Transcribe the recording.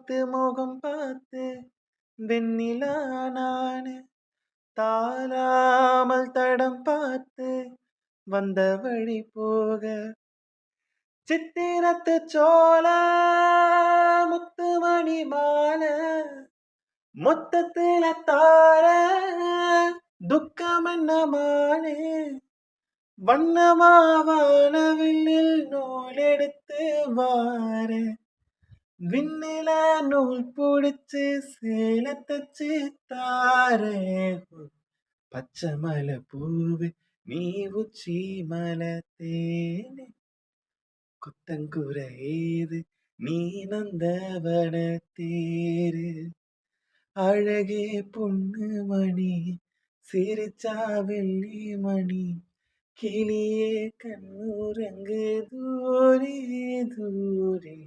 பார்த்து முகம் பார்த்து வெண்ணிலா நானு தாழாமல் தடம் பார்த்து வந்த வழி போக சித்திரத்து சோல முத்துமணி மால மொத்தத்துல தார துக்கம் என்ன மானே வண்ணமாவானவில்லில் நூல் எடுத்து வார விண்ணில நூல் பிடிச்சு சேல தச்சு தாரே பச்சை மலை பூவு நீ உச்சி மலை தேனே குத்தங்குற ஏது நீ நந்தவன தேரு அழகே பொண்ணு மணி சிரிச்சா வெள்ளி மணி கிளியே கண்ணுரங்கு தூரே தூரே